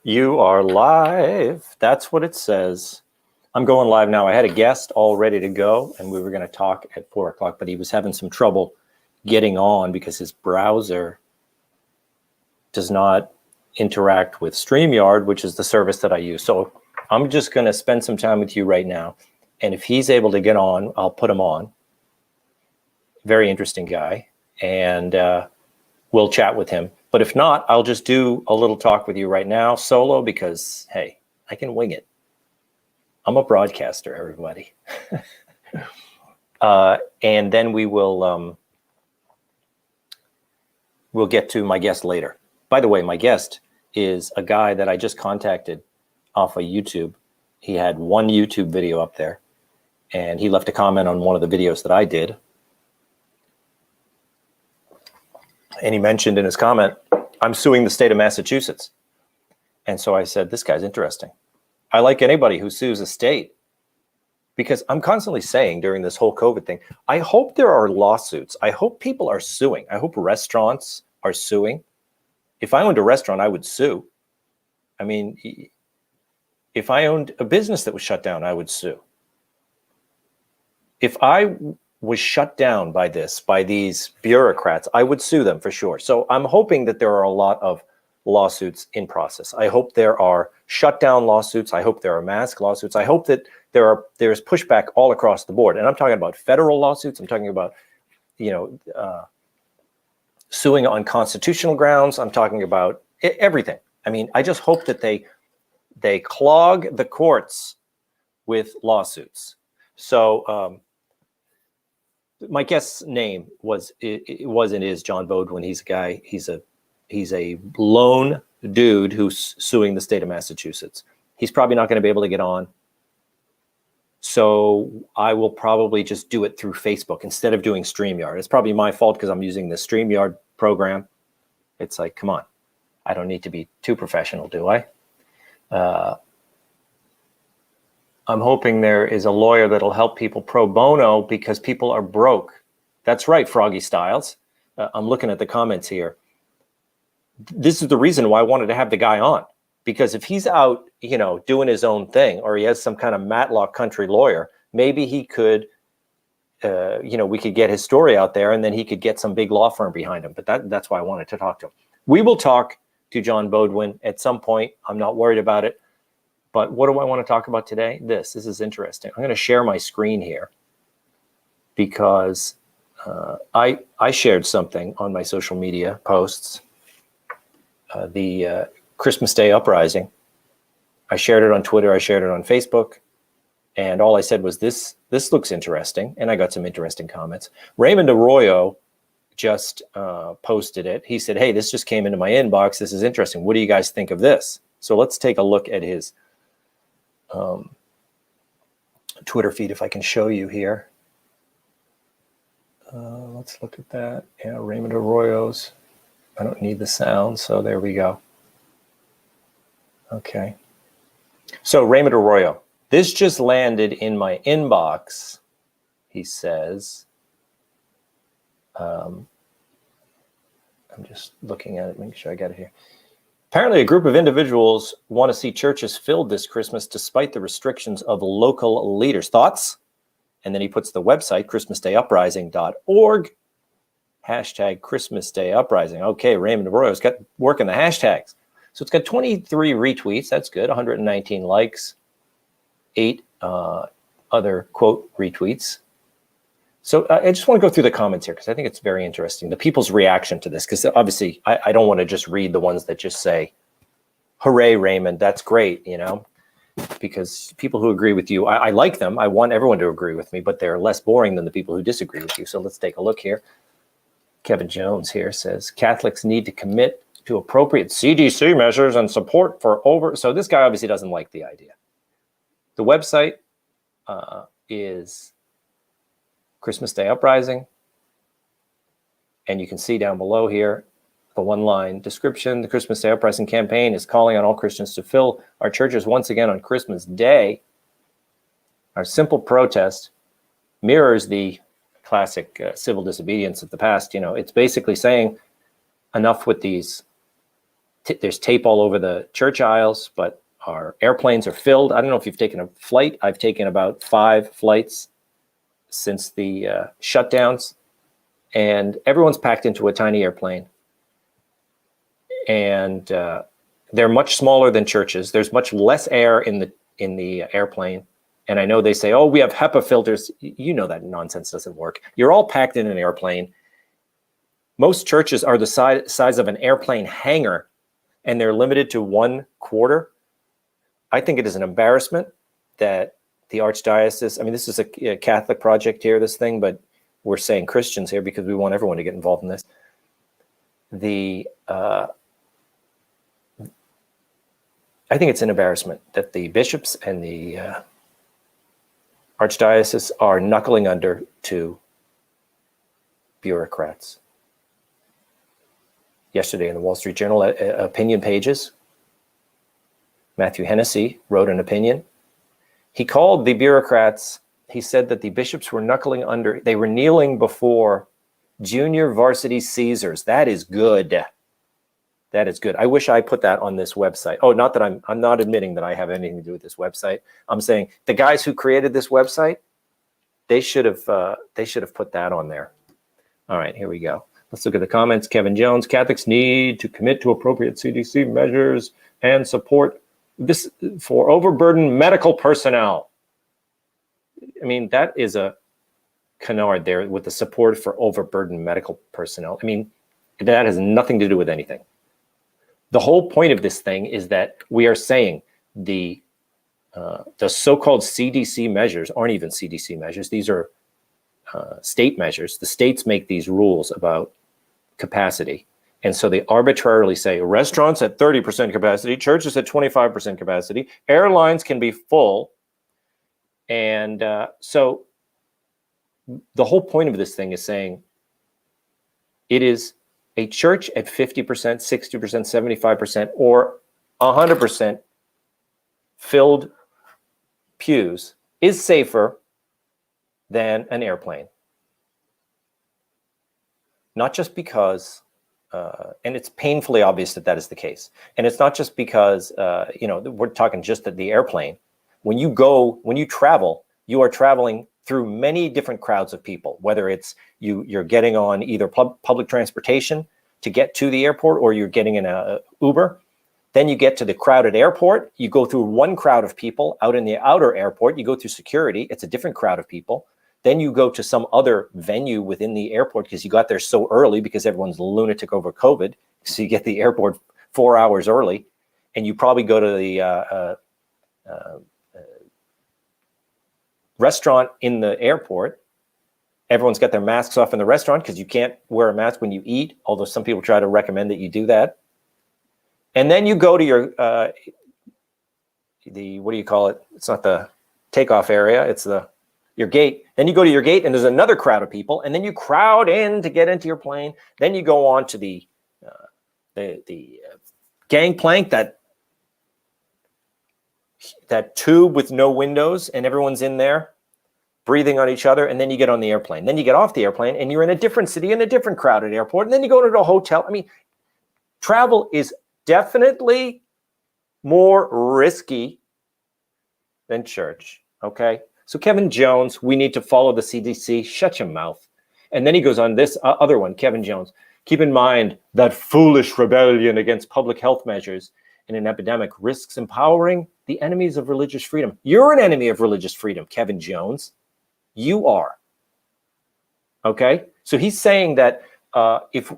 You are live. That's what it says. I'm going live now. I had a guest all ready to go, and we were going to talk at 4 o'clock, but he was having some trouble getting on because his browser does not interact with StreamYard, which is the service that I use. So I'm just going to spend some time with you right now. And if he's able to get on, I'll put him on. Very interesting guy. And we'll chat with him. But if not, I'll just do a little talk with you right now, solo, because, hey, I can wing it. I'm a broadcaster, everybody. And then we'll get to my guest later. By the way, my guest is a guy that I just contacted off of YouTube. He had one YouTube video up there, and he left a comment on one of the videos that I did. And he mentioned in his comment, I'm suing the state of Massachusetts. And so I said, this guy's interesting. I like anybody who sues a state, because I'm constantly saying during this whole COVID thing, I hope there are lawsuits. I hope people are suing. I hope restaurants are suing. If I owned a restaurant, I would sue. I mean, if I owned a business that was shut down, I would sue. If I was shut down by these bureaucrats, I would sue them for sure. So I'm hoping that there are a lot of lawsuits in process. I hope there are shutdown lawsuits. I hope there are mask lawsuits. I hope that there's pushback all across the board. And I'm talking about federal lawsuits. I'm talking about, suing on constitutional grounds. I'm talking about everything. I mean, I just hope that they clog the courts with lawsuits. So, my guest's name was and is John Beaudoin. He's a guy. He's a lone dude who's suing the state of Massachusetts. He's probably not going to be able to get on. So I will probably just do it through Facebook instead of doing StreamYard. It's probably my fault because I'm using the StreamYard program. It's like, come on, I don't need to be too professional, do I? I'm hoping there is a lawyer that'll help people pro bono because people are broke. That's right, Froggy Styles. I'm looking at the comments here. This is the reason why I wanted to have the guy on, because if he's out, doing his own thing, or he has some kind of Matlock country lawyer, maybe he could, we could get his story out there, and then he could get some big law firm behind him. But that's why I wanted to talk to him. We will talk to John Beaudoin at some point. I'm not worried about it. But what do I want to talk about today? This is interesting. I'm going to share my screen here because I shared something on my social media posts, the Christmas Day uprising. I shared it on Twitter. I shared it on Facebook. And all I said was, this looks interesting. And I got some interesting comments. Raymond Arroyo just posted it. He said, hey, this just came into my inbox. This is interesting. What do you guys think of this? So let's take a look at his Twitter feed, if I can show you here. Let's look at that. Yeah, Raymond Arroyo's. I don't need the sound, so there we go. Okay. So Raymond Arroyo, this just landed in my inbox, he says. I'm just looking at it, making sure I got it here. Apparently, a group of individuals want to see churches filled this Christmas despite the restrictions of local leaders. Thoughts? And then he puts the website, christmasdayuprising.org, hashtag Christmas Day Uprising. Okay, Raymond Arroyo's got working the hashtags. So it's got 23 retweets. That's good. 119 likes, 8 other quote retweets. So I just want to go through the comments here because I think it's very interesting, the people's reaction to this, because obviously I don't want to just read the ones that just say, hooray, Raymond, that's great, because people who agree with you, I like them. I want everyone to agree with me, but they're less boring than the people who disagree with you. So let's take a look here. Kevin Jones here says, Catholics need to commit to appropriate CDC measures and support for So this guy obviously doesn't like the idea. The website is Christmas Day Uprising. And you can see down below here, the one-line description. The Christmas Day Uprising campaign is calling on all Christians to fill our churches once again on Christmas Day. Our simple protest mirrors the classic civil disobedience of the past. It's basically saying enough with these there's tape all over the church aisles, but our airplanes are filled. I don't know if you've taken a flight. I've taken about 5 flights since the shutdowns, and everyone's packed into a tiny airplane. And they're much smaller than churches. There's much less air in the airplane. And I know they say, oh, we have HEPA filters. You know that nonsense doesn't work. You're all packed in an airplane. Most churches are the size of an airplane hangar, and they're limited to 1/4. I think it is an embarrassment that the Archdiocese, I mean, this is a Catholic project here, this thing, but we're saying Christians here because we want everyone to get involved in this. I think it's an embarrassment that the bishops and the Archdiocese are knuckling under to bureaucrats. Yesterday in the Wall Street Journal, opinion pages, Matthew Hennessy wrote an opinion. He called the bureaucrats, he said that the bishops were knuckling under, they were kneeling before junior varsity Caesars. That is good. That is good. I wish I put that on this website. Oh, not that I'm not admitting that I have anything to do with this website. I'm saying the guys who created this website, they should have put that on there. All right, here we go. Let's look at the comments. Kevin Jones, Catholics need to commit to appropriate CDC measures and support this for overburdened medical personnel. I mean, that is a canard there with the support for overburdened medical personnel. I mean, that has nothing to do with anything. The whole point of this thing is that we are saying the so-called CDC measures aren't even CDC measures. These are state measures. The states make these rules about capacity. And so they arbitrarily say restaurants at 30% capacity, churches at 25% capacity, airlines can be full. And so the whole point of this thing is saying it is a church at 50%, 60%, 75%, or 100% filled pews is safer than an airplane. Not just because, and it's painfully obvious that that is the case. And it's not just because, we're talking just at the airplane. When you travel, you are traveling through many different crowds of people, whether it's you're getting on either public transportation to get to the airport, or you're getting in a Uber. Then you get to the crowded airport. You go through one crowd of people. Out in the outer airport, you go through security. It's a different crowd of people. Then you go to some other venue within the airport because you got there so early because everyone's lunatic over COVID. So you get the airport 4 hours early, and you probably go to the restaurant in the airport. Everyone's got their masks off in the restaurant because you can't wear a mask when you eat, although some people try to recommend that you do that. And then you go to your, what do you call it? It's not the takeoff area, it's your gate. Then you go to your gate and there's another crowd of people, and then you crowd in to get into your plane. Then you go on to the gangplank, that tube with no windows, and everyone's in there breathing on each other, and then you get on the airplane. Then you get off the airplane and you're in a different city, in a different crowded airport, and then you go to a hotel. I mean, travel is definitely more risky than church, okay? So Kevin Jones, we need to follow the CDC. Shut your mouth. And then he goes on this other one, Kevin Jones. Keep in mind that foolish rebellion against public health measures in an epidemic risks empowering the enemies of religious freedom. You're an enemy of religious freedom, Kevin Jones. You are. Okay? So he's saying that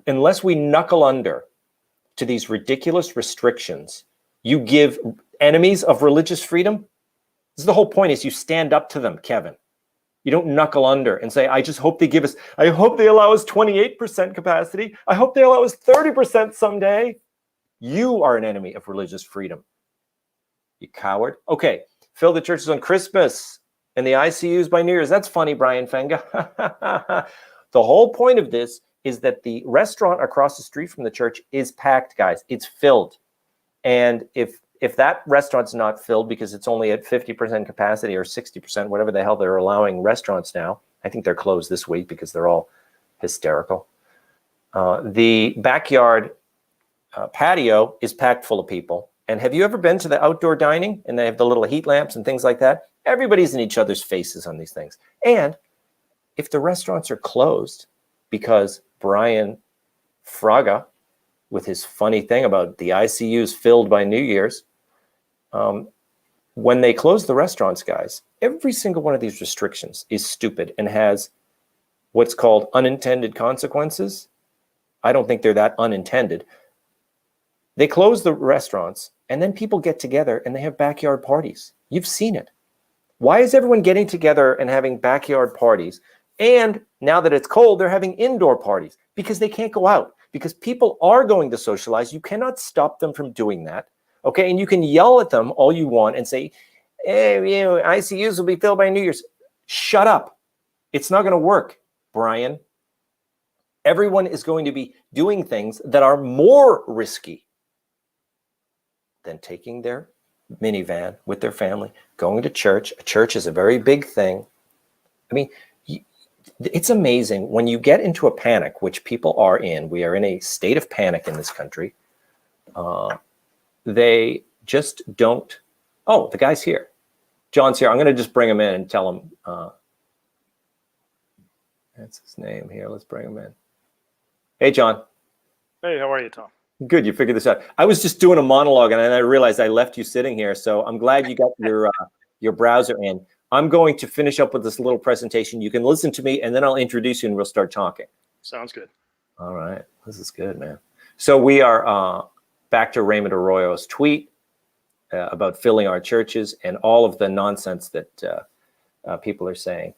unless we knuckle under to these ridiculous restrictions, you give enemies of religious freedom. This is the whole point, is you stand up to them, Kevin. You don't knuckle under and say, I just hope they give us, I hope they allow us 28% capacity. I hope they allow us 30% someday. You are an enemy of religious freedom. You coward. Okay, fill the churches on Christmas and the ICUs by New Year's. That's funny, Brian Fenga. The whole point of this is that the restaurant across the street from the church is packed, guys. It's filled. And if that restaurant's not filled because it's only at 50% capacity or 60%, whatever the hell they're allowing restaurants now, I think they're closed this week because they're all hysterical. The backyard patio is packed full of people. And have you ever been to the outdoor dining and they have the little heat lamps and things like that? Everybody's in each other's faces on these things. And if the restaurants are closed because Brian Fraga, with his funny thing about the ICUs filled by New Year's, when they close the restaurants, guys, every single one of these restrictions is stupid and has what's called unintended consequences. I don't think they're that unintended. They close the restaurants and then people get together and they have backyard parties. You've seen it. Why is everyone getting together and having backyard parties? And now that it's cold, they're having indoor parties because they can't go out, because people are going to socialize. You cannot stop them from doing that. Okay. And you can yell at them all you want and say, hey, you know, ICUs will be filled by New Year's. Shut up. It's not going to work, Brian. Everyone is going to be doing things that are more risky than taking their minivan with their family, going to church. A church is a very big thing. I mean, it's amazing when you get into a panic, which people are in. We are in a state of panic in this country. They just don't. Oh, the guy's here. John's here. I'm going to just bring him in and tell him. That's his name here. Let's bring him in. Hey, John. Hey, how are you, Tom? Good. You figured this out. I was just doing a monologue and then I realized I left you sitting here. So I'm glad you got your browser in. I'm going to finish up with this little presentation. You can listen to me and then I'll introduce you and we'll start talking. Sounds good. All right. This is good, man. So we are back to Raymond Arroyo's tweet about filling our churches and all of the nonsense that people are saying.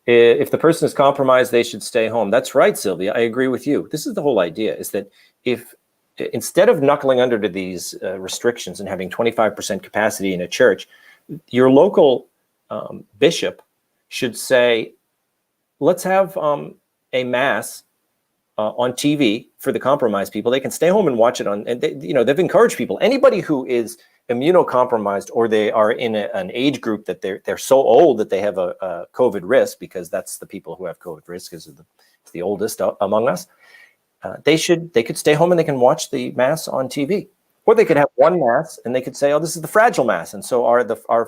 If the person is compromised, they should stay home. That's right, Sylvia. I agree with you. This is the whole idea, is that if instead of knuckling under to these restrictions and having 25% capacity in a church, your local bishop should say, let's have a mass on TV for the compromised people. They can stay home and watch it on, and they've encouraged people. Anybody who is immunocompromised or they are in an age group that they're so old that they have a COVID risk, because that's the people who have COVID risk, is the oldest among us. They could stay home and they can watch the mass on TV, or they could have one mass and they could say, oh, this is the fragile mass, and so our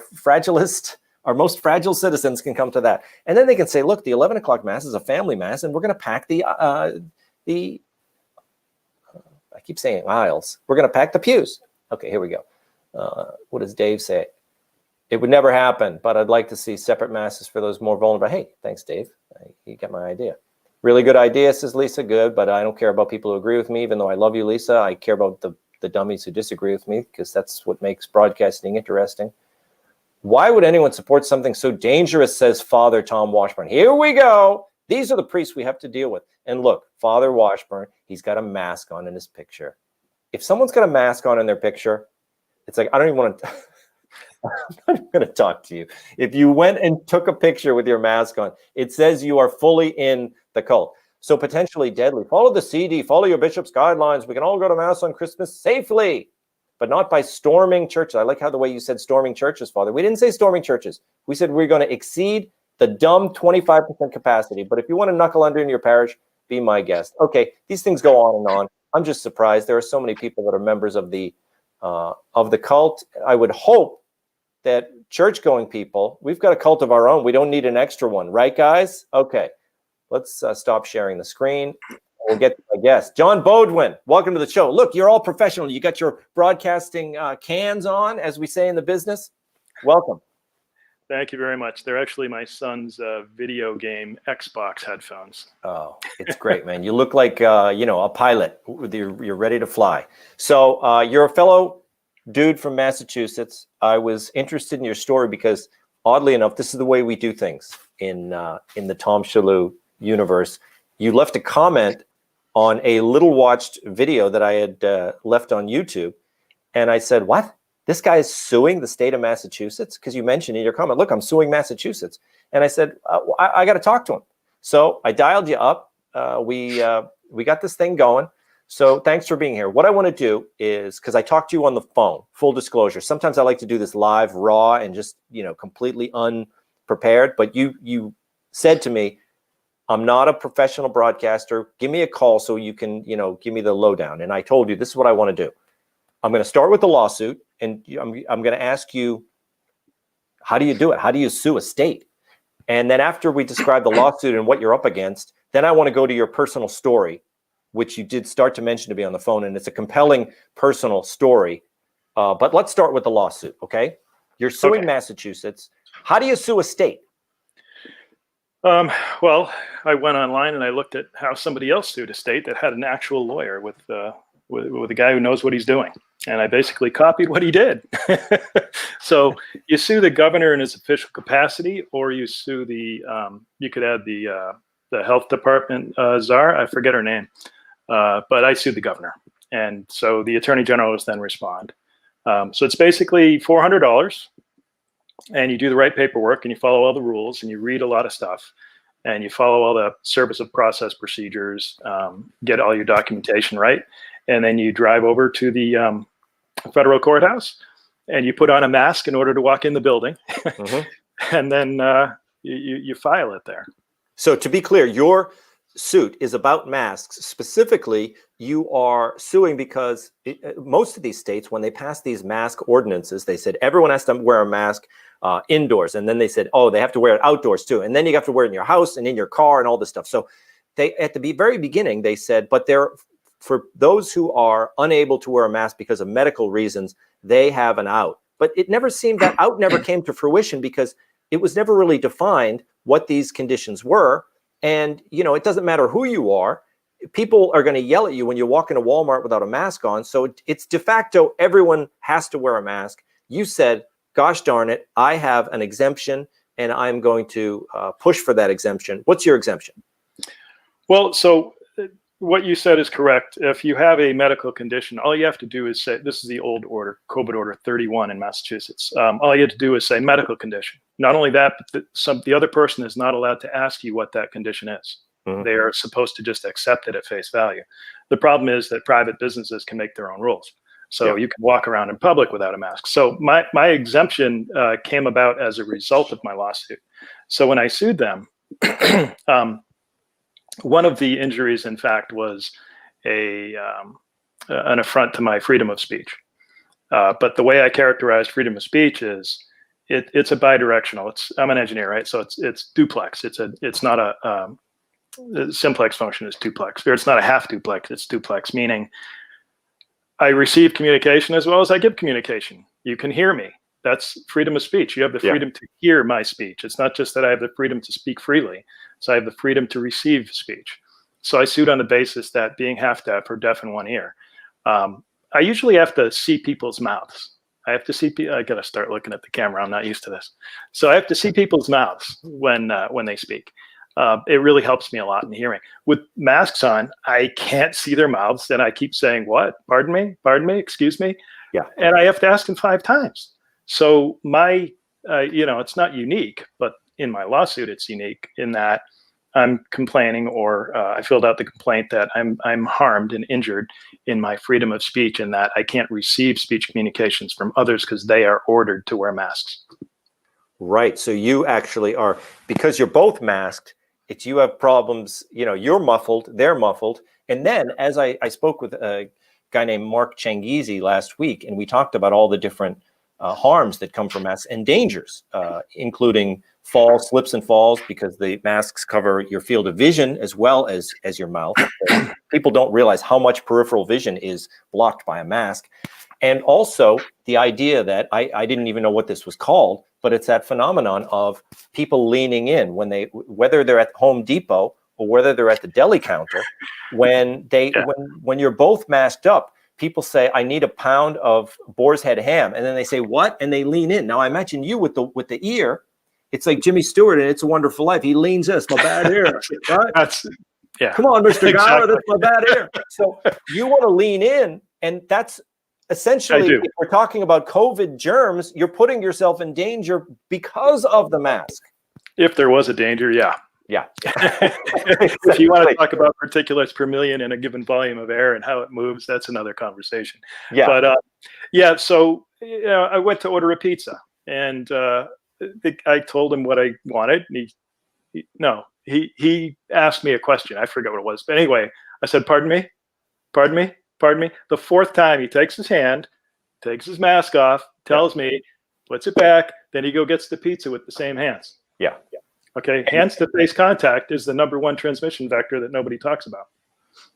most fragile citizens can come to that. And then they can say, look, the 11 o'clock mass is a family mass, and we're going to pack the I keep saying aisles. We're going to pack the pews. Okay, here we go. What does Dave say? It would never happen, but I'd like to see separate masses for those more vulnerable. Hey, thanks, Dave. You get my idea. Really good idea, says Lisa. Good, but I don't care about people who agree with me, even though I love you, Lisa. I care about the dummies who disagree with me, because that's what makes broadcasting interesting. Why would anyone support something so dangerous, says Father Tom Washburn. Here we go. These are the priests we have to deal with. And look, Father Washburn, he's got a mask on in his picture. If someone's got a mask on in their picture, it's like, I don't even want to, I'm not going to talk to you. If you went and took a picture with your mask on, it says you are fully in the cult. So potentially deadly. Follow the CD, follow your bishop's guidelines. We can all go to mass on Christmas safely, but not by storming churches. I like how the way you said storming churches, Father. We didn't say storming churches. We said we're going to exceed the dumb 25% capacity. But if you want to knuckle under in your parish, be my guest. Okay, these things go on and on. I'm just surprised. There are so many people that are members of the cult. I would hope that church-going people, we've got a cult of our own. We don't need an extra one, right, guys? Okay, let's stop sharing the screen. We'll get to my guest, John Bodwin. Welcome to the show. Look, you're all professional. You got your broadcasting cans on, as we say in the business. Welcome. Thank you very much. They're actually my son's video game Xbox headphones. Oh, it's great, man. You look like, a pilot. You're ready to fly. So you're a fellow dude from Massachusetts. I was interested in your story because, oddly enough, this is the way we do things in the Tom Shillue universe. You left a comment on a little watched video that I had left on YouTube. And I said, what? This guy is suing the state of Massachusetts? Because you mentioned in your comment, look, I'm suing Massachusetts. And I said, I got to talk to him. So I dialed you up. We got this thing going. So thanks for being here. What I want to do is, because I talked to you on the phone, full disclosure. Sometimes I like to do this live, raw, and just, completely unprepared. But you said to me, I'm not a professional broadcaster. Give me a call so you can, give me the lowdown. And I told you, this is what I want to do. I'm going to start with the lawsuit, and I'm going to ask you, how do you do it? How do you sue a state? And then after we describe the lawsuit and what you're up against, then I want to go to your personal story, which you did start to mention to me on the phone. And it's a compelling personal story. But let's start with the lawsuit, okay? You're suing Massachusetts. How do you sue a state? Well, I went online and I looked at how somebody else sued a state that had an actual lawyer with a guy who knows what he's doing. And I basically copied what he did. So you sue the governor in his official capacity, or you sue you could add the health department czar. I forget her name, but I sued the governor. And so the attorney general was then respond. So it's basically $400, and you do the right paperwork, and you follow all the rules, and you read a lot of stuff, and you follow all the service of process procedures, get all your documentation right, and then you drive over to the federal courthouse, and you put on a mask in order to walk in the building, and then you file it there. So to be clear, your suit is about masks. Specifically, you are suing because most of these states, when they passed these mask ordinances, they said everyone has to wear a mask indoors. And then they said, oh, they have to wear it outdoors too. And then you have to wear it in your house and in your car and all this stuff. So they, at the very beginning, they said, but for those who are unable to wear a mask because of medical reasons, they have an out. But it never seemed, that out never came to fruition because it was never really defined what these conditions were. And, it doesn't matter who you are. People are going to yell at you when you walk into Walmart without a mask on. So it's de facto, everyone has to wear a mask. You said, gosh darn it, I have an exemption and I'm going to push for that exemption. What's your exemption? Well, so what you said is correct. If you have a medical condition, all you have to do is say, this is the old order, COVID Order 31 in Massachusetts. All you have to do is say medical condition. Not only that, but the other person is not allowed to ask you what that condition is. They are supposed to just accept it at face value. The problem is that private businesses can make their own rules. So you can walk around in public without a mask. So my exemption came about as a result of my lawsuit. So when I sued them, one of the injuries, in fact, was an affront to my freedom of speech. But the way I characterized freedom of speech is it's a bidirectional. I'm an engineer, right? So it's duplex. It's not a simplex function is duplex. Or it's not a half duplex. It's duplex, meaning I receive communication as well as I give communication. You can hear me. That's freedom of speech. You have the freedom to hear my speech. It's not just that I have the freedom to speak freely. So I have the freedom to receive speech. So I sued on the basis that being half deaf or deaf in one ear, I usually have to see people's mouths. I have to see. I got to start looking at the camera. I'm not used to this. So I have to see people's mouths when they speak. It really helps me a lot in hearing. With masks on, I can't see their mouths, and I keep saying, "What? Pardon me? Pardon me? Excuse me?" Yeah. And I have to ask them 5 times. So my, it's not unique, but in my lawsuit, it's unique in that I'm complaining, or I filled out the complaint that I'm harmed and injured in my freedom of speech, and that I can't receive speech communications from others because they are ordered to wear masks. Right. So you actually are, because you're both masked, you have problems, you're muffled, they're muffled. And then as I spoke with a guy named Mark Changizi last week, and we talked about all the different harms that come from masks and dangers, including falls, slips and falls, because the masks cover your field of vision as well as your mouth. People don't realize how much peripheral vision is blocked by a mask. And also the idea that I didn't even know what this was called, but it's that phenomenon of people leaning in whether they're at Home Depot or whether they're at the deli counter, when you're both masked up, people say, I need a pound of boar's head ham. And then they say, what? And they lean in. Now I imagine you with the ear, it's like Jimmy Stewart in It's a Wonderful Life. He leans in, it's my bad ear. Right? Come on, Mr. Gower, that's my bad ear. So you want to lean in, and that's essentially, if we're talking about COVID germs, you're putting yourself in danger because of the mask. If there was a danger, yeah. If you want to talk about particulates per million in a given volume of air and how it moves, that's another conversation. But so I went to order a pizza, and I told him what I wanted. And he asked me a question. I forget what it was, but anyway, I said, "Pardon me, pardon me, pardon me." The fourth time, he takes his hand, takes his mask off, tells me, puts it back. Then he gets the pizza with the same hands. Yeah. Okay. Hands to face contact is the #1 transmission vector that nobody talks about.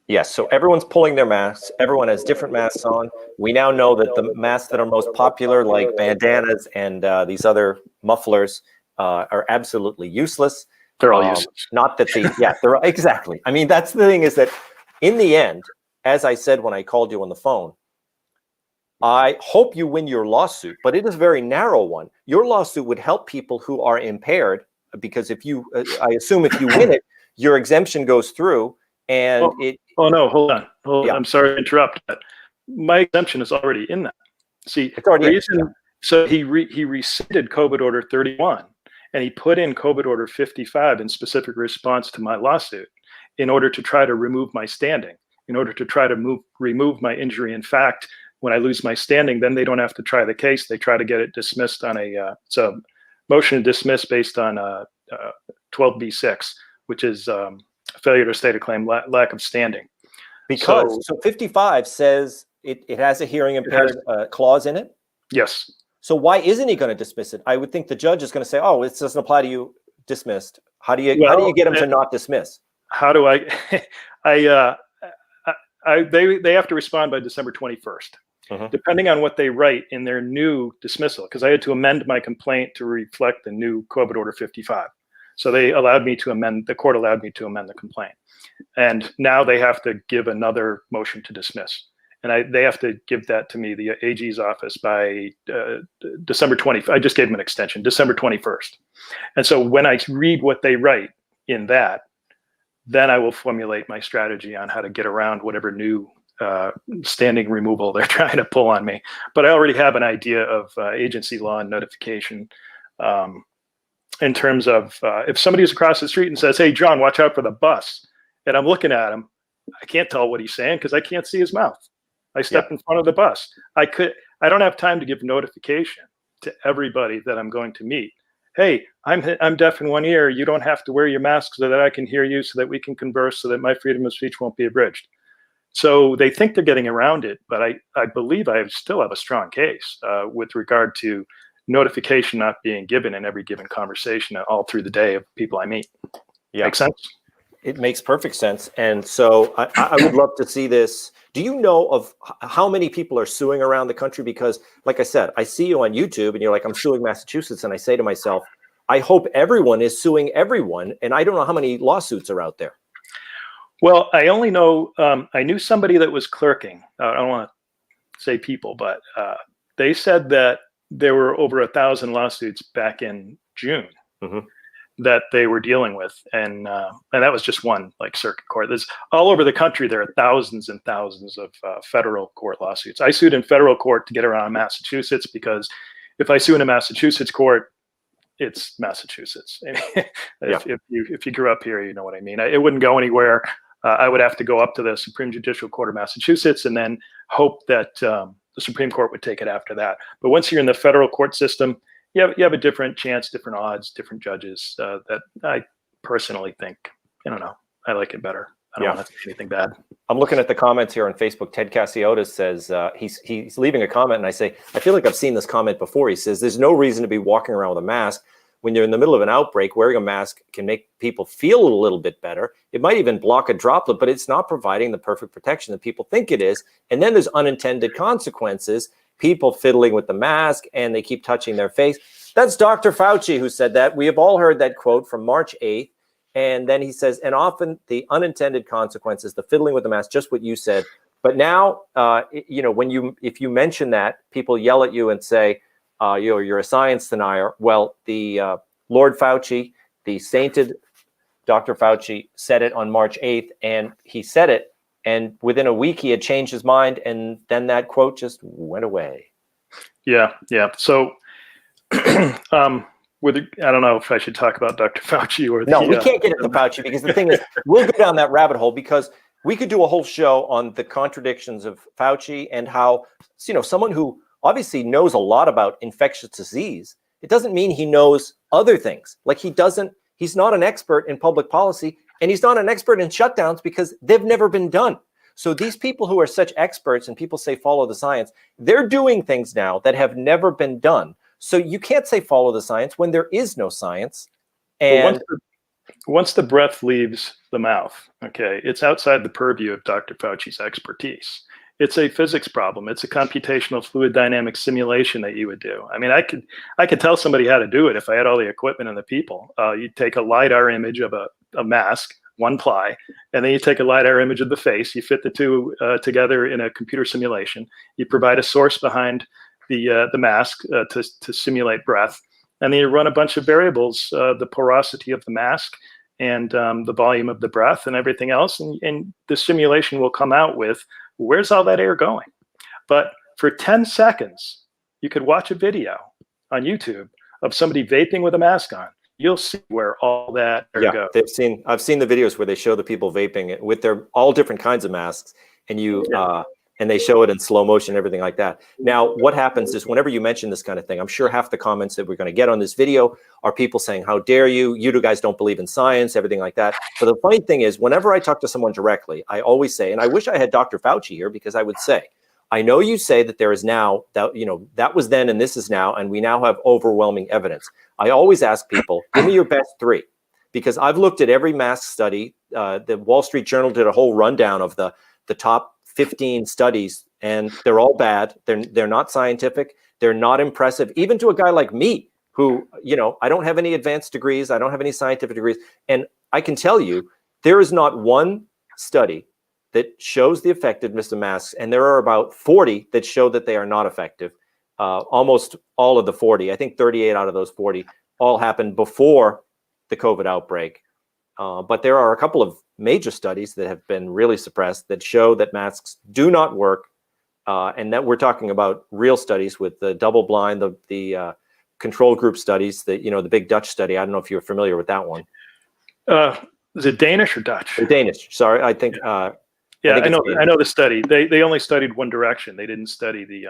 Yes, so everyone's pulling their masks. Everyone has different masks on. We now know that the masks that are most popular, like bandanas and these other mufflers, are absolutely useless. They're all useless. Not that they're exactly. I mean, that's the thing, is that in the end, as I said when I called you on the phone, I hope you win your lawsuit, but it is a very narrow one. Your lawsuit would help people who are impaired, because if you, I assume if you win it, your exemption goes through. And oh no, hold on. Yeah. I'm sorry to interrupt, but my exemption is already in that. See, it's already so he rescinded COVID Order 31, and he put in COVID Order 55 in specific response to my lawsuit in order to try to remove my standing, in order to try to remove my injury in fact. When I lose my standing, then they don't have to try the case. They try to get it dismissed on a motion to dismiss based on 12b-6, which is failure to state a claim, lack of standing. Because so 55 says it has a hearing impaired clause in it. Yes. So why isn't he going to dismiss it? I would think the judge is going to say, "Oh, it doesn't apply to you. Dismissed." How do you get him to not dismiss? How do I? They have to respond by December 21st. Depending on what they write in their new dismissal, because I had to amend my complaint to reflect the new COVID Order 55. So they allowed me to amend, the court allowed me to amend the complaint. And now they have to give another motion to dismiss. And they have to give that to me, the AG's office, by December 20th. I just gave them an extension, December 21st. And so when I read what they write in that, then I will formulate my strategy on how to get around whatever new standing removal they're trying to pull on me. But I already have an idea of agency law and notification in terms of if somebody's across the street and says, "Hey, John, watch out for the bus," and I'm looking at him, I can't tell what he's saying because I can't see his mouth. I stepped in front of the bus. I don't have time to give notification to everybody that I'm going to meet. "Hey, I'm deaf in one ear. You don't have to wear your mask so that I can hear you, so that we can converse, so that my freedom of speech won't be abridged." So they think they're getting around it, but I believe I still have a strong case with regard to notification not being given in every given conversation all through the day of people I meet. Yeah. Make sense? It makes perfect sense. And so I would love to see this. Do you know of how many people are suing around the country? Because like I said, I see you on YouTube and you're like, "I'm suing Massachusetts." And I say to myself, I hope everyone is suing everyone. And I don't know how many lawsuits are out there. Well, I only know, I knew somebody that was clerking. I don't want to say people, but they said that there were over 1,000 lawsuits back in June that they were dealing with. And that was just one circuit court. There's all over the country, there are thousands and thousands of federal court lawsuits. I sued in federal court to get around Massachusetts, because if I sue in a Massachusetts court, it's Massachusetts. If you grew up here, you know what I mean. It wouldn't go anywhere. I would have to go up to the Supreme Judicial Court of Massachusetts and then hope that the Supreme Court would take it after that. But once you're in the federal court system, you have a different chance, different odds, different judges that I personally think, I don't know, I like it better. I don't want to say anything bad. I'm looking at the comments here on Facebook. Ted Cassiotis says, he's leaving a comment, and I say, I feel like I've seen this comment before. He says, "There's no reason to be walking around with a mask. When you're in the middle of an outbreak, wearing a mask can make people feel a little bit better. It might even block a droplet, but it's not providing the perfect protection that people think it is. And then there's unintended consequences, people fiddling with the mask, and they keep touching their face." That's Dr. Fauci who said that. We have all heard that quote from March 8th. And then he says, "And often the unintended consequences, the fiddling with the mask," just what you said. But now, if you mention that, people yell at you and say, you're a science denier. Well, the Lord Fauci, the sainted Dr. Fauci, said it on March 8th, and he said it, and within a week he had changed his mind, and then that quote just went away. Yeah. So, I don't know if I should talk about Dr. Fauci or no, we can't get into Fauci, because the thing is, we'll go down that rabbit hole, because we could do a whole show on the contradictions of Fauci and how, someone who obviously knows a lot about infectious disease, it doesn't mean he knows other things. Like he He's not an expert in public policy, and he's not an expert in shutdowns because they've never been done. So these people who are such experts, and people say follow the science, they're doing things now that have never been done. So you can't say follow the science when there is no science. And once the breath leaves the mouth, okay, it's outside the purview of Dr. Fauci's expertise. It's a physics problem. It's a computational fluid dynamics simulation that you would do. I mean, I could tell somebody how to do it if I had all the equipment and the people. You take a LiDAR image of a mask, one ply, and then you take a LiDAR image of the face. You fit the two together in a computer simulation. You provide a source behind the mask to simulate breath. And then you run a bunch of variables, the porosity of the mask and the volume of the breath and everything else. And the simulation will come out with, where's all that air going? But for 10 seconds, you could watch a video on YouTube of somebody vaping with a mask on. You'll see where all that air goes. I've seen the videos where they show the people vaping it with their all different kinds of masks, and and they show it in slow motion, everything like that. Now, what happens is whenever you mention this kind of thing, I'm sure half the comments that we're going to get on this video are people saying, how dare you? You two guys don't believe in science, everything like that. But the funny thing is, whenever I talk to someone directly, I always say, and I wish I had Dr. Fauci here, because I would say, I know you say that there is now, that that was then and this is now, and we now have overwhelming evidence. I always ask people, give me your best three, because I've looked at every mask study. The Wall Street Journal did a whole rundown of the top 15 studies, and they're all bad. They're not scientific. They're not impressive, even to a guy like me, who, I don't have any advanced degrees. I don't have any scientific degrees. And I can tell you, there is not one study that shows the effectiveness of masks. And there are about 40 that show that they are not effective. Almost all of the 40, I think 38 out of those 40, all happened before the COVID outbreak. But there are a couple of major studies that have been really suppressed that show that masks do not work. And that we're talking about real studies with the double blind, the control group studies, the big Dutch study. I don't know if you're familiar with that one. Is it Danish or Dutch? Danish. Sorry, I think. I know the study. They only studied one direction. They didn't study the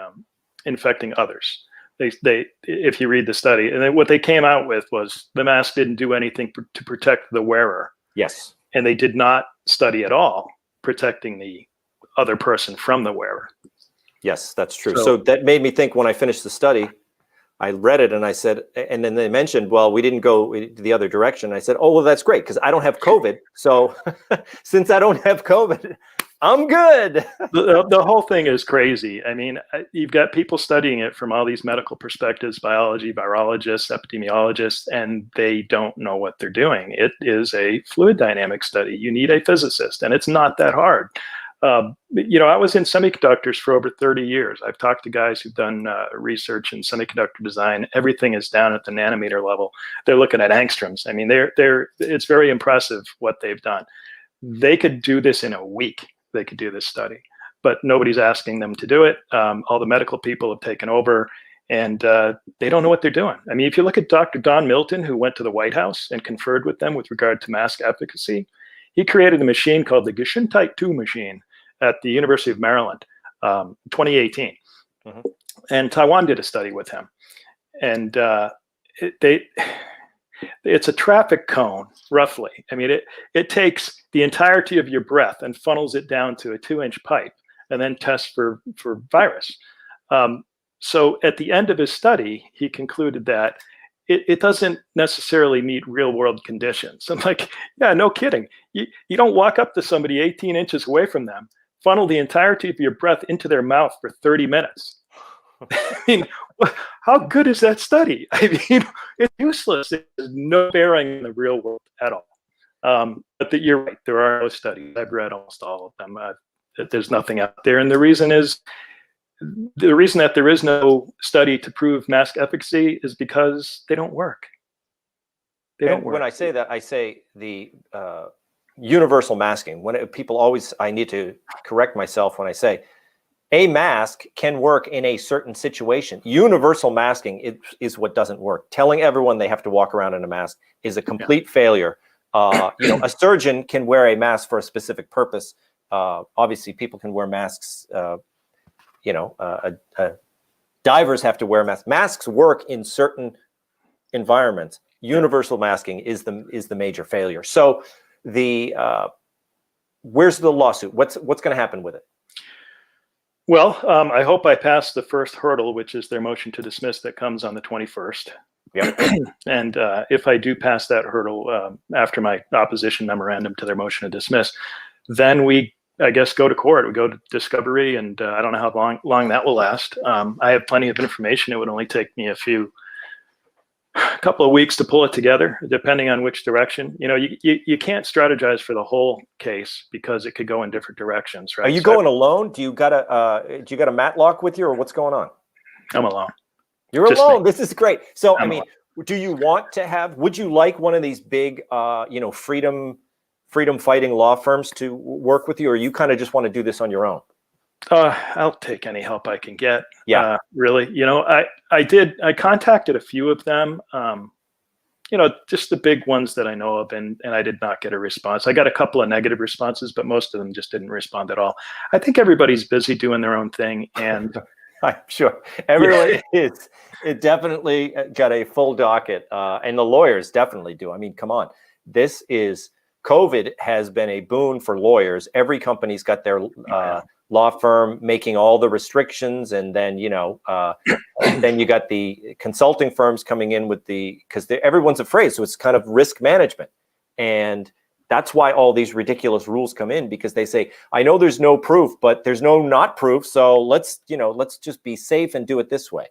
infecting others. They if you read the study, and then what they came out with was the mask didn't do anything to protect the wearer. Yes. And they did not study at all protecting the other person from the wearer. Yes, that's true. So that made me think, when I finished the study, I read it and I said, and then they mentioned, well, we didn't go the other direction. I said, oh, well, that's great, because I don't have COVID. So since I don't have COVID, I'm good. The whole thing is crazy. I mean, you've got people studying it from all these medical perspectives, biology, virologists, epidemiologists, and they don't know what they're doing. It is a fluid dynamics study. You need a physicist, and it's not that hard. I was in semiconductors for over 30 years. I've talked to guys who've done research in semiconductor design. Everything is down at the nanometer level. They're looking at angstroms. I mean, it's very impressive what they've done. They could do this in a week. They could do this study, but nobody's asking them to do it. All the medical people have taken over, and they don't know what they're doing. I mean, if you look at Dr. Don Milton, who went to the White House and conferred with them with regard to mask efficacy, he created a machine called the Gesundheit 2 machine at the University of Maryland, 2018. Mm-hmm. And Taiwan did a study with him. And it's a traffic cone, roughly. I mean, it takes the entirety of your breath and funnels it down to a 2-inch pipe and then tests for virus. So at the end of his study, he concluded that it doesn't necessarily meet real world conditions. I'm like, yeah, no kidding. You don't walk up to somebody 18 inches away from them, funnel the entirety of your breath into their mouth for 30 minutes. I mean, how good is that study? I mean, it's useless. It has no bearing in the real world at all. But you're right. There are no studies. I've read almost all of them. There's nothing out there. And the reason that there is no study to prove mask efficacy is because they don't work. They don't work. When I say that, I say the universal masking. I need to correct myself when I say a mask can work in a certain situation. Universal masking is what doesn't work. Telling everyone they have to walk around in a mask is a complete failure. A surgeon can wear a mask for a specific purpose. Obviously, people can wear masks. Divers have to wear masks. Masks work in certain environments. Universal masking is the major failure. So the where's the lawsuit? What's going to happen with it? Well, I hope I pass the first hurdle, which is their motion to dismiss that comes on the 21st. Yep. And if I do pass that hurdle after my opposition memorandum to their motion to dismiss, then we, I guess, go to court. We go to discovery, and I don't know how long that will last. I have plenty of information. It would only take me a couple of weeks to pull it together, depending on which direction. You know, you can't strategize for the whole case because it could go in different directions, right? Are you going alone? Do you got a Matlock with you, or what's going on? I'm alone. You're Just alone. me. This is great. So, I'm I mean, do you want to have? Would you like one of these big, freedom fighting law firms to work with you, or you kind of just want to do this on your own? I'll take any help I can get. Yeah. Really. You know, I contacted a few of them, just the big ones that I know of, and I did not get a response. I got a couple of negative responses, but most of them just didn't respond at all. I think everybody's busy doing their own thing. And I'm sure everyone is. It definitely got a full docket, and the lawyers definitely do. I mean, come on. COVID has been a boon for lawyers. Every company's got their law firm making all the restrictions, and then then you got the consulting firms coming in with because everyone's afraid, so it's kind of risk management, and that's why all these ridiculous rules come in, because they say, I know there's no proof, but there's no not proof, so let's just be safe and do it this way.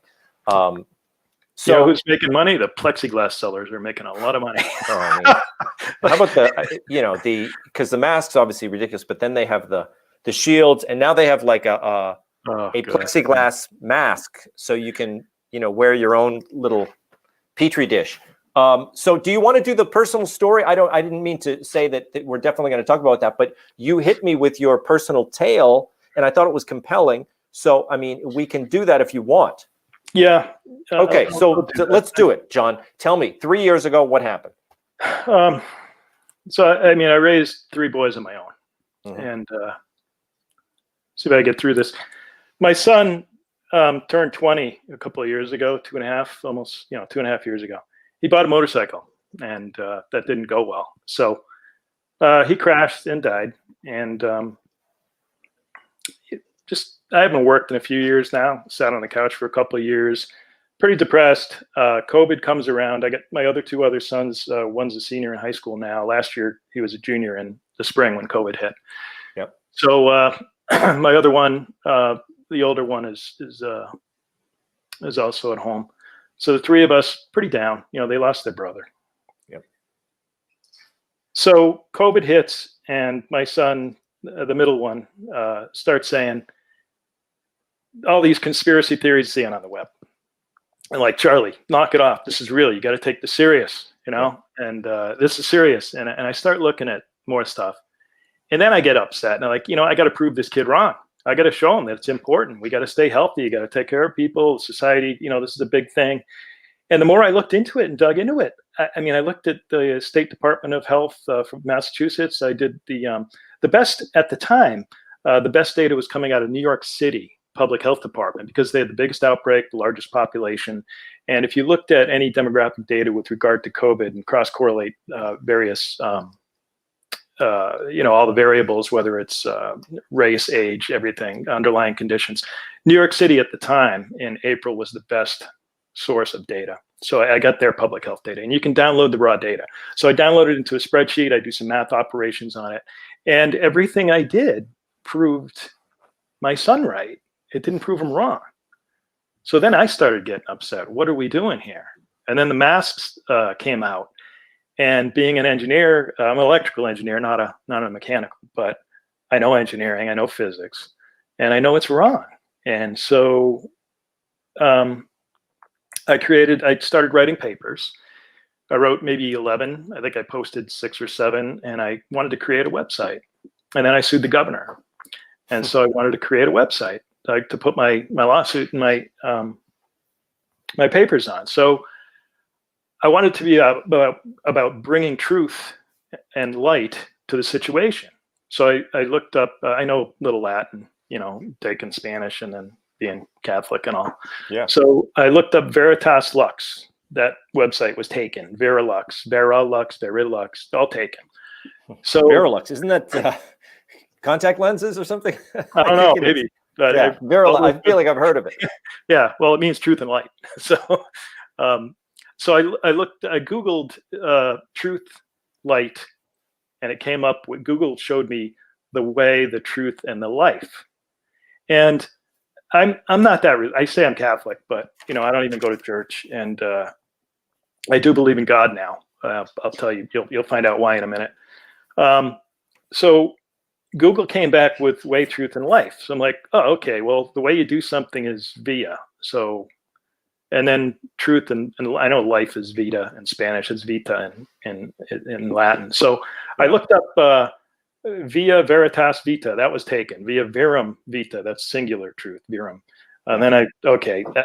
So who's making money? The plexiglass sellers are making a lot of money. How about because the mask's obviously ridiculous, but then they have the shields, and now they have like a plexiglass mask, so you can wear your own little petri dish. So do you want to do the personal story? I didn't mean to say that we're definitely going to talk about that, but you hit me with your personal tale, and I thought it was compelling. So I mean, we can do that if you want. Yeah. Okay. So let's do it, John. Tell me, 3 years ago, what happened? So I mean, I raised 3 boys of my own, and see if I get through this. My son turned 20 a couple of years ago, 2.5, almost 2.5 years ago. He bought a motorcycle, and that didn't go well. So he crashed and died, and I haven't worked in a few years now. Sat on the couch for a couple of years, pretty depressed. COVID comes around. I got my other 2 other sons. One's a senior in high school now. Last year he was a junior in the spring when COVID hit. Yep. So my other one, the older one, is also at home. So the 3 of us, pretty down. They lost their brother. Yep. So COVID hits, and my son, the middle one, starts saying all these conspiracy theories he's seeing on the web. And like, Charlie, knock it off. This is real. You got to take this serious, and this is serious. And I start looking at more stuff. And then I get upset, and I'm like, I got to prove this kid wrong. I got to show him that it's important. We got to stay healthy. You got to take care of people, society. This is a big thing. And the more I looked into it and dug into it, I looked at the State Department of Health from Massachusetts. I did the best at the time. The best data was coming out of New York City Public Health Department, because they had the biggest outbreak, the largest population. And if you looked at any demographic data with regard to COVID and cross-correlate various all the variables, whether it's race, age, everything, underlying conditions. New York City at the time in April was the best source of data. So I got their public health data, and you can download the raw data. So I downloaded it into a spreadsheet. I do some math operations on it, and everything I did proved my son right. It didn't prove him wrong. So then I started getting upset. What are we doing here? And then the masks came out. And being an engineer, I'm an electrical engineer, not a mechanical, but I know engineering, I know physics, and I know it's wrong. And so I started writing papers. I wrote maybe 11. I think I posted 6 or 7, and I wanted to create a website. And then I sued the governor. And so I wanted to create a website to put my lawsuit and my papers on. So I wanted to be about bringing truth and light to the situation. So I looked up, I know a little Latin, taking Spanish and then being Catholic and all. Yeah. So I looked up Veritas Lux, that website was taken. Verilux, all taken. So Verilux, isn't that contact lenses or something? I don't know, maybe. But yeah, Verilux. I feel like I've heard of it. Yeah, well, it means truth and light. So, so I Googled truth, light, and it came up. Google showed me the way, the truth, and the life. And I'm not that. I say I'm Catholic, but I don't even go to church, and I do believe in God now. I'll tell you. You'll find out why in a minute. So Google came back with way, truth, and life. So I'm like, oh, okay. Well, the way you do something is via. So, and then truth and I know life is vita in Spanish. It's vita in Latin. So I looked up via veritas vita. That was taken. Via verum vita. That's singular truth. Verum. And then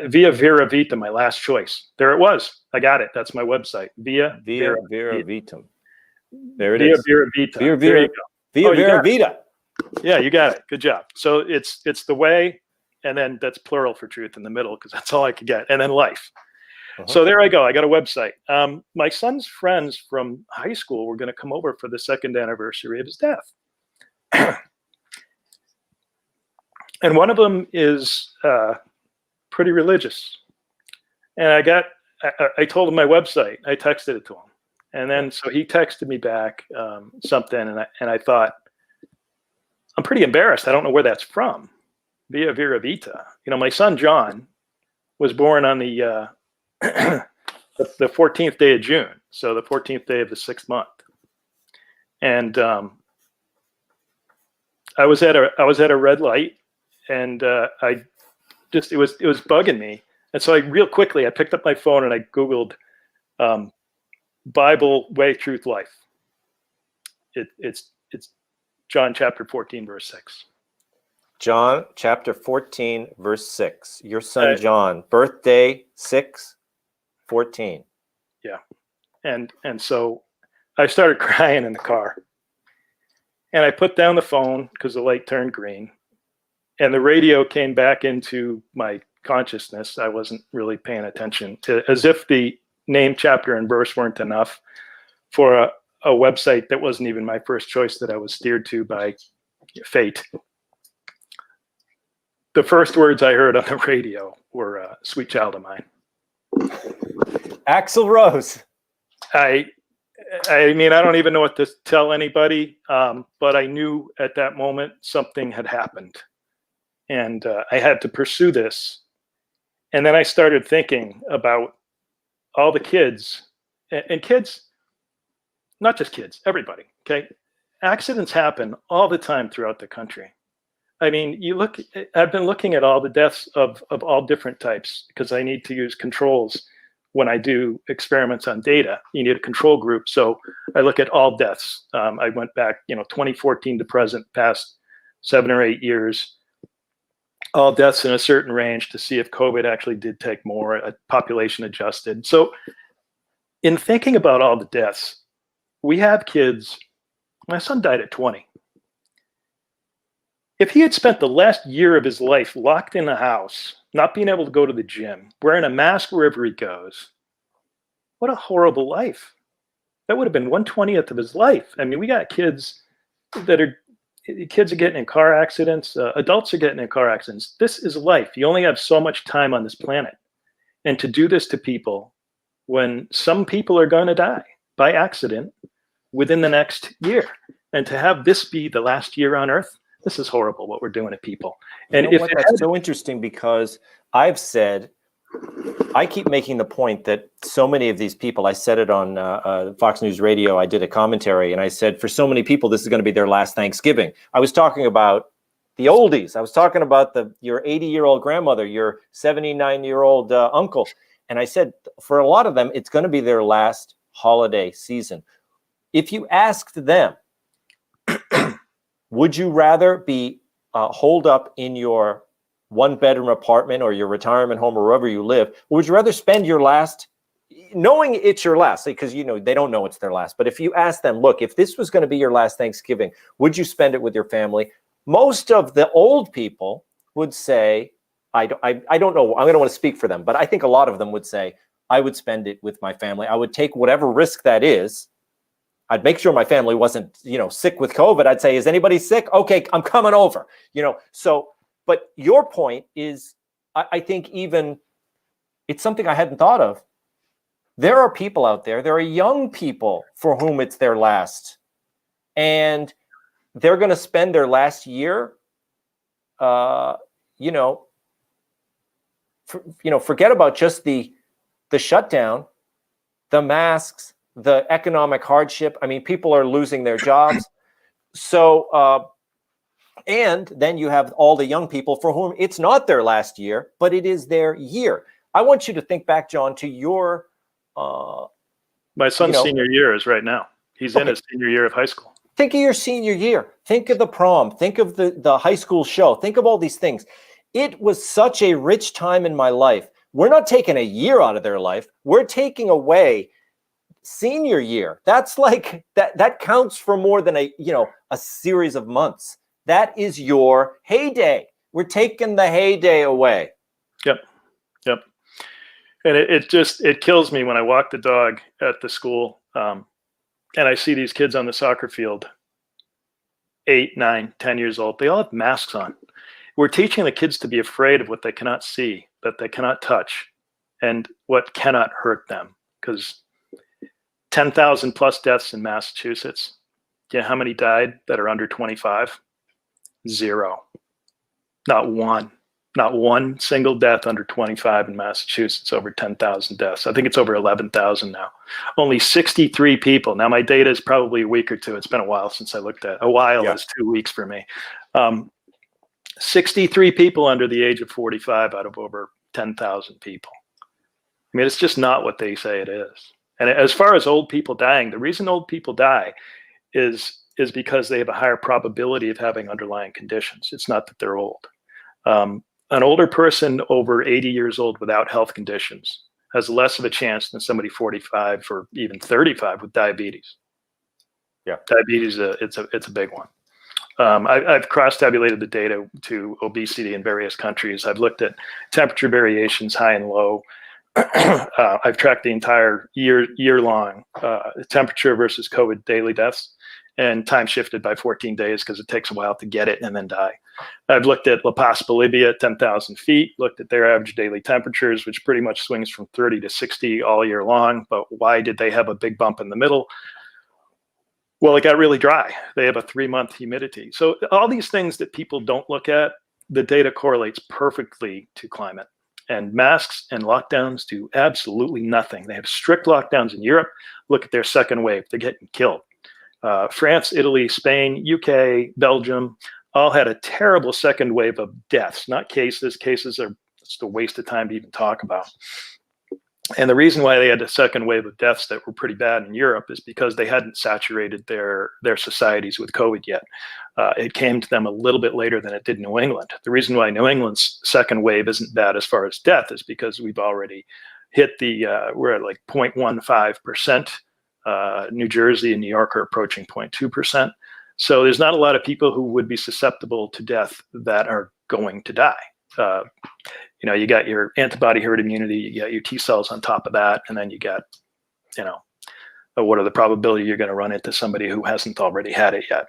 via vera vita, my last choice. There it was. I got it. That's my website. Via Vera Vitam. There it Via is. Vera Vita. Via There you Vera, go. Via Oh, you Vera got it. Vita. Yeah, you got it. Good job. So it's the way, and then that's plural for truth in the middle because that's all I could get, and then life. So there I go. I got a website. My son's friends from high school were going to come over for the second anniversary of his death, and one of them is pretty religious. And I told him my website. I texted it to him. And then, so he texted me back something, and I thought, I'm pretty embarrassed. I don't know where that's from. Via Vera Vita. My son John was born on the 14th day of June, so the 14th day of the 6th month. And I was at a red light, and it was bugging me. And so real quickly I picked up my phone and I Googled Bible, way, truth, life. It's John chapter 14, verse 6. John chapter 14, verse 6. Your son John, birthday 6/14. Yeah. And so I started crying in the car. And I put down the phone because the light turned green. And the radio came back into my consciousness. I wasn't really paying attention, as if the name, chapter, and verse weren't enough for a website that wasn't even my first choice, that I was steered to by fate. The first words I heard on the radio were "Sweet Child of Mine." Axl Rose. I mean, I don't even know what to tell anybody, but I knew at that moment something had happened, and I had to pursue this. And then I started thinking about all the kids, and kids, not just kids, everybody, okay? Accidents happen all the time throughout the country. I mean, I've been looking at all the deaths of all different types because I need to use controls when I do experiments on data. You need a control group. So I look at all deaths. I went back, 2014 to present, past 7 or 8 years, all deaths in a certain range to see if COVID actually did take more, population adjusted. So in thinking about all the deaths, we have kids. My son died at 20. If he had spent the last year of his life locked in the house, not being able to go to the gym, wearing a mask wherever he goes, what a horrible life. That would have been 1/20th of his life. I mean, we got kids are getting in car accidents. Adults are getting in car accidents. This is life. You only have so much time on this planet. And to do this to people when some people are going to die by accident within the next year, and to have this be the last year on Earth, this is horrible what we're doing to people. And That's so interesting, because I keep making the point that so many of these people, I said it on Fox News Radio, I did a commentary, and I said, for so many people, this is going to be their last Thanksgiving. I was talking about the oldies. I was talking about your 80-year-old grandmother, your 79-year-old uncle. And I said, for a lot of them, it's going to be their last holiday season. If you asked them, would you rather be holed up in your one-bedroom apartment or your retirement home or wherever you live, or would you rather spend your last, knowing it's your last, because they don't know it's their last, but if you ask them, look, if this was going to be your last Thanksgiving, would you spend it with your family? Most of the old people would say, I don't know, I don't want to speak for them, but I think a lot of them would say, I would spend it with my family. I would take whatever risk that is. I'd make sure my family wasn't, sick with COVID. I'd say, is anybody sick? Okay, I'm coming over, So, but your point is, I think even it's something I hadn't thought of. There are people out there, there are young people for whom it's their last, and they're going to spend their last year, forget about just the shutdown, the masks, the economic hardship. I mean, people are losing their jobs. So, and then you have all the young people for whom it's not their last year, but it is their year. I want you to think back, John, to your... my son's senior year is right now. He's in his senior year of high school. Think of your senior year. Think of the prom. Think of the high school show. Think of all these things. It was such a rich time in my life. We're not taking a year out of their life. We're taking away senior year. That's like that counts for more than a series of months. That is your heyday. We're taking the heyday away. Yep. And it kills me when I walk the dog at the school, and I see these kids on the soccer field, 8, 9, 10 years old. They all have masks on. We're teaching the kids to be afraid of what they cannot see, that they cannot touch, and what cannot hurt them. Because 10,000 plus deaths in Massachusetts. Do you know how many died that are under 25? 0. Not one single death under 25 in Massachusetts, over 10,000 deaths. I think it's over 11,000 now. Only 63 people. Now, my data is probably a week or two. It's been a while since I looked at it. A while is 2 weeks for me. 63 people under the age of 45 out of over 10,000 people. I mean, it's just not what they say it is. And as far as old people dying, the reason old people die is because they have a higher probability of having underlying conditions. It's not that they're old. An older person over 80 years old without health conditions has less of a chance than somebody 45 or even 35 with diabetes. Yeah, diabetes, it's a big one. I've cross-tabulated the data to obesity in various countries. I've looked at temperature variations, high and low. I've tracked the entire year-long temperature versus COVID daily deaths, and time shifted by 14 days because it takes a while to get it and then die. I've looked at La Paz, Bolivia, 10,000 feet, looked at their average daily temperatures, which pretty much swings from 30 to 60 all year long. But why did they have a big bump in the middle? Well, it got really dry. They have a 3-month humidity. So all these things that people don't look at, the data correlates perfectly to climate. And masks and lockdowns do absolutely nothing. They have strict lockdowns in Europe. Look at their second wave. They're getting killed. France, Italy, Spain, UK, Belgium, all had a terrible second wave of deaths, not cases. Cases are just a waste of time to even talk about. And the reason why they had a second wave of deaths that were pretty bad in Europe is because they hadn't saturated their societies with COVID yet. It came to them a little bit later than it did New England. The reason why New England's second wave isn't bad as far as death is because we've already hit we're at like 0.15%. New Jersey and New York are approaching 0.2%. So there's not a lot of people who would be susceptible to death that are going to die. You got your antibody herd immunity, you got your T cells on top of that, and then you got, what are the probability you're going to run into somebody who hasn't already had it yet?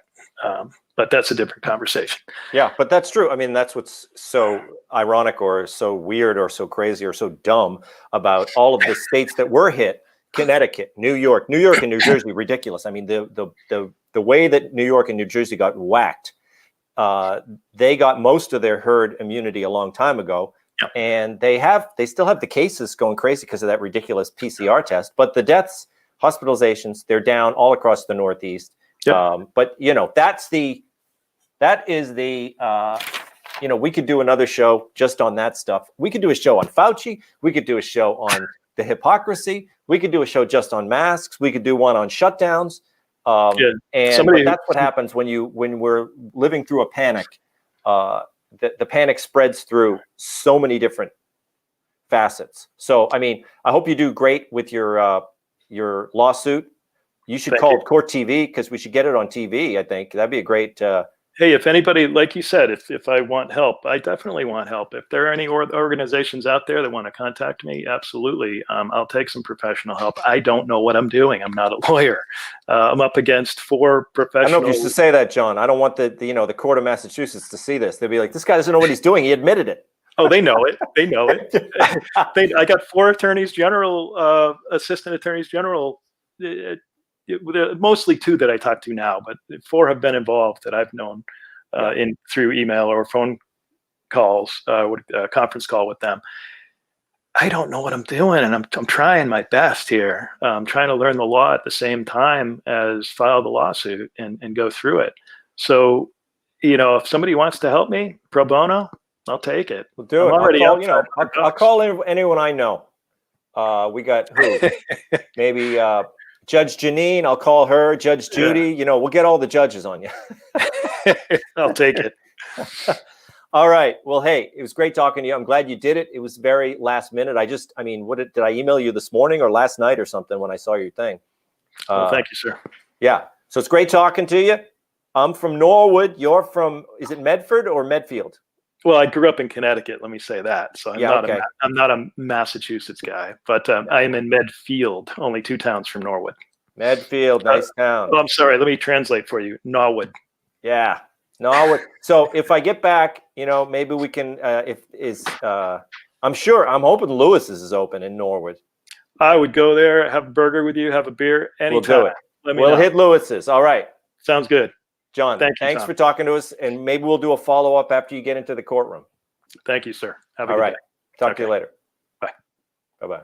But that's a different conversation. Yeah, but that's true. I mean, that's what's so ironic or so weird or so crazy or so dumb about all of the states that were hit. Connecticut, New York and New Jersey, ridiculous. I mean, the way that New York and New Jersey got whacked, they got most of their herd immunity a long time ago. Yep. And they still have the cases going crazy because of that ridiculous PCR test, but the deaths, hospitalizations, they're down all across the Northeast. Yep. But that is the we could do another show just on that stuff. We could do a show on Fauci. We could do a show on the hypocrisy. We could do a show just on masks. We could do one on shutdowns. And that's what happens when we're living through a panic. The panic spreads through so many different facets. So, I mean, I hope you do great with your lawsuit. You should call it Court TV because we should get it on TV. I think that'd be a great. Hey, if anybody, like you said, if I want help, I definitely want help. If there are any organizations out there that want to contact me, absolutely, I'll take some professional help. I don't know what I'm doing. I'm not a lawyer. I'm up against 4 I don't know professional. if you should say that, John. I don't want the court of Massachusetts to see this. They'll be like, this guy doesn't know what he's doing. He admitted it. Oh, they know it. They know it. I got 4 attorneys general, assistant attorneys general. Mostly 2 that I talk to now, but 4 have been involved that I've known through email or phone calls, conference call with them. I don't know what I'm doing, and I'm trying my best here. I'm trying to learn the law at the same time as file the lawsuit and go through it. So, if somebody wants to help me pro bono, I'll take it. We'll do it. I'll call anyone I know. We got who? Maybe Judge Janine. I'll call her. Judge Judy. Yeah. We'll get all the judges on you. I'll take it. All right. Well, hey, it was great talking to you. I'm glad you did it. It was very last minute. Did I email you this morning or last night or something when I saw your thing? Well, thank you, sir. Yeah. So it's great talking to you. I'm from Norwood. You're from, is it Medford or Medfield? Well, I grew up in Connecticut. Let me say that. So I'm not a Massachusetts guy, but I am in Medfield, only 2 towns from Norwood. Medfield, nice town. Oh, I'm sorry. Let me translate for you. Norwood. Yeah. Norwood. So if I get back, maybe we can. I'm hoping Lewis's is open in Norwood. I would go there, have a burger with you, have a beer anytime. We'll do it. We'll hit Lewis's. All right. Sounds good. John, thanks for talking to us, and maybe we'll do a follow-up after you get into the courtroom. Thank you, sir. Have a good day. Talk to you later. Bye. Bye-bye.